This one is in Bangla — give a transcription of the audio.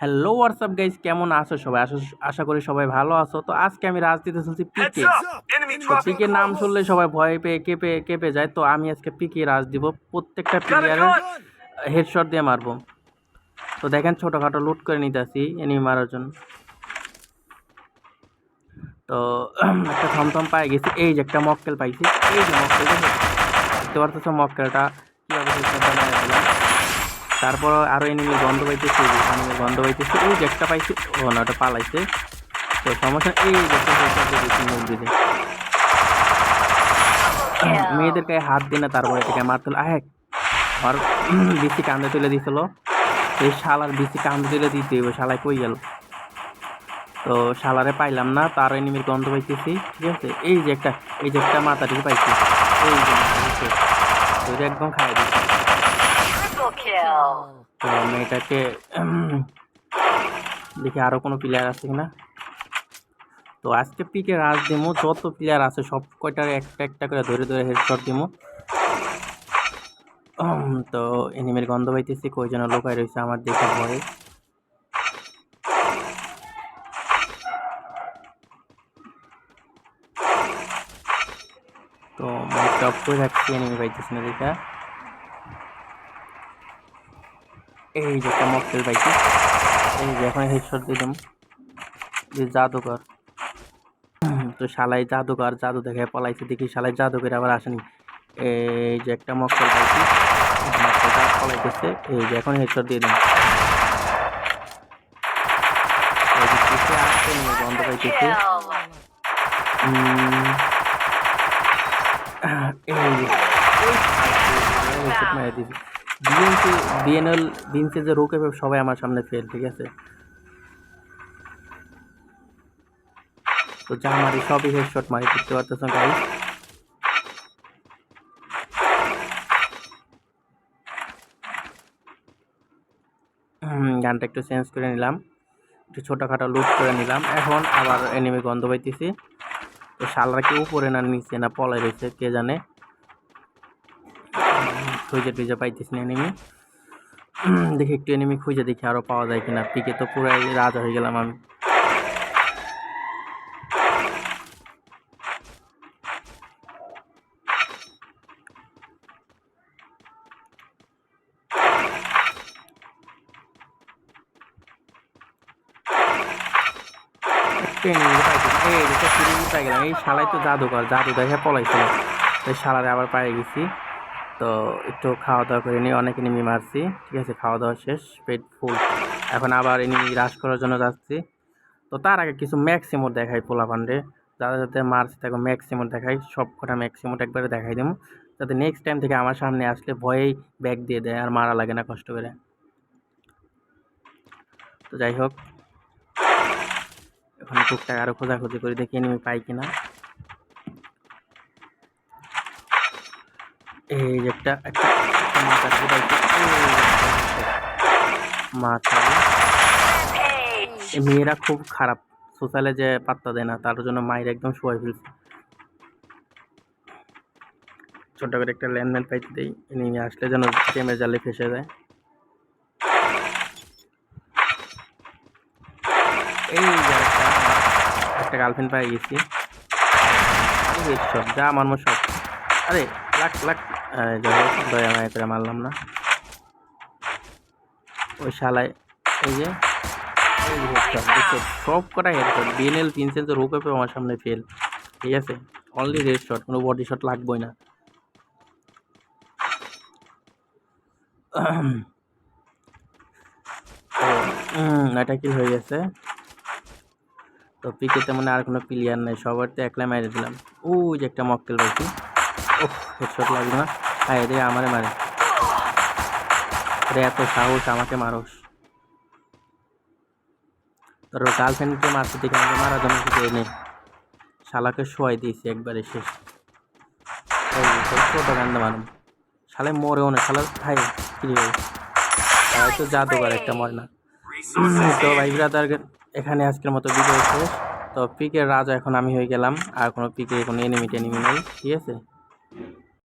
হ্যালো হোয়াটসঅ্যাপ গাইস, কেমন আছো সবাই? আশা করি সবাই ভালো আছো। তো আজকে আমি রাজনীতি চলছি পিকে। তো পিকের নাম শুনলে সবাই ভয় পেয়ে কেঁপে কেঁপে যায়। তো আমি আজকে পিকে রাজ দিব, প্রত্যেকটা প্লেয়ারের হেডশট দিয়ে মারবো। তো দেখেন ছোটোখাটো লুট করে নিতেছি এনিমি মারার জন্য। তো একটা থমথম পাই গেছি, এই যে একটা মক্কেল পাইছি, এই যে মক্কেল দেখতে পারতেছো মক্কেলটা কীভাবে হেডশটটা মারা দিলাম। তারপর আরো এনিমি গন্ধ পাইতেছি, গন্ধ পাইতেছি, ওই যে একটা পাইছি, ও না ওটা পালাইছে। তো সমস্যা এই যে মুখ দিতে মেয়েদের গায়ে হাত দিনে তারপরে এটাকে মারতে আর আর বিসি কান্দে তুলে দিছিল। এই শালার বিসি কান্দে তুলে দিতে ওই শালায় কই গেল। তো শালারে পাইলাম না, তার এনিমির গন্ধ পাইতেছি। ঠিক আছে, এই যে একটা মাথাটিকে পাইছি, এই যে ওইটা একদম খাই দিচ্ছি। তো মেয়েটাকে দেখি আরো কোনো প্লেয়ার আছে কিনা। তো আজকে পিকে রাজ দিমো, যত প্লেয়ার আছে সব কয়টার একটা একটা করে ধরে ধরে হেডশট দিমো। তো এনিমির গন্ধ পাইতেছি, কই যেন লোকায় রয়েছে আমার দেখে ভয়ে। তো মাইকটা অফ করে রাখছি, এনিমি পাইতেছি না দেখা। এই যে একটা মকটেল পাইছি, এই যে এখন হেডশট দিলাম যে জাদুকর। তো শালাই জাদুকর, জাদু দেখে পলাইছে, দেখি শালাই জাদুকর আবার আসেনি। এই যে একটা মকটেল পাইছি, মকটেলটা পলাইতেছে, এই যে এখন হেডশট দিয়ে দিন। বন্ধ পাইতেছে, বিএনএল বিনসে যে রোকে সবাই আমার সামনে ফেল। ঠিক আছে, তো যা মারি সবই হেডশট মারি, দেখতে পারতেছ গাইস। গানটা একটু চেঞ্জ করে নিলাম, একটু ছোটোখাটো লুট করে নিলাম। এখন আবার এনিমি গন্ধ পাইতেছি। তো শালরা কি উপরে না নিচে না পলাই রয়েছে কে জানে। খুঁজে টুজে পাইতেছি না এনিমি। দেখি একটু এনিমি খুঁজে দেখি আরো পাওয়া যায় কিনা। পিকে তো পুরাই রাজা হয়ে গেলাম আমি। এই শালাই তো জাদুকর, জাদু দেখে পলাইছিল। এই শালারে আবার পাই গেছি। তো একটু খাওয়া দাওয়া করে নিয়ে অনেক এনিমি মারছি। ঠিক আছে, খাওয়া দাওয়া শেষ, পেট ফুল। এখন আবার এনিমি রাশ করার জন্য যাচ্ছি। তো তার আগে কিছু ম্যাক্সিমোট দেখাই পোলা পান্ডে, যাদের যাতে মারছি তাকে ম্যাক্সিমোট দেখাই, সব কটা ম্যাক্সিমোট একবারে দেখাই দেবো, যাতে নেক্সট টাইম থেকে আমার সামনে আসলে ভয়েই ব্যাগ দিয়ে দেয় আর মারা লাগে না কষ্ট করে। তো যাই হোক, এখন টুকটাক আরো খোঁজাখুঁজি করে দেখি এনিমি পাই কিনা। এই যে একটা মাথা, মেয়েরা খুব খারাপ, সোশ্যালে যে পাত্তা দেয় না, তার জন্য মায়ের একদম শোয়াই ফেলছে। ছোট করে একটা ল্যান্ডম্যান পাইতে দিই, এনিমি আসলে যেন গেমের জালে ফেসে যায়। এই যে একটা গার্লফ্রেন্ড পাই গেছি, সব যা আমার সব। আরে লাখ লাখ, যাই হোক দয়া মায়া করে মারলাম না ওই শালায়। এই যে সব কটা হেডশট, বিএনএল 3 সেন্সের রোপে আমার সামনে ফেল। ঠিক আছে, অনলি রেড শট, কোনো বডি শট লাগবেই না। এটা কি হয়ে গেছে। তো পিকে তেমন আর কোনো প্লেয়ার নেই, সবার তো একলা মেরে দিলাম। ওই যে একটা মক্কেল রয়েছে, ওহ হেডশট লাগবে না। হ্যাঁ এদিকে আমারে মারে, এত সাহস আমাকে মারস। তোর গার্লফ্রেন্ডকে মারতে দেখে আমাকে মারার জন্য কিছু নেই, শালাকে শোয়াই দিয়েছি একবারে শেষ। ছোট গান্ডা মানুষ, শালে মরেও না শালা ভাই, কি তো জাদুঘর একটা মরে না। তো ভাই ব্রাদার, এখানে আজকের মতো ভিডিও শেষ। তো পিকের রাজা এখন আমি হয়ে গেলাম, আর কোনো পিকে কোনো এনিমি টেনিমি নেই। ঠিক আছে।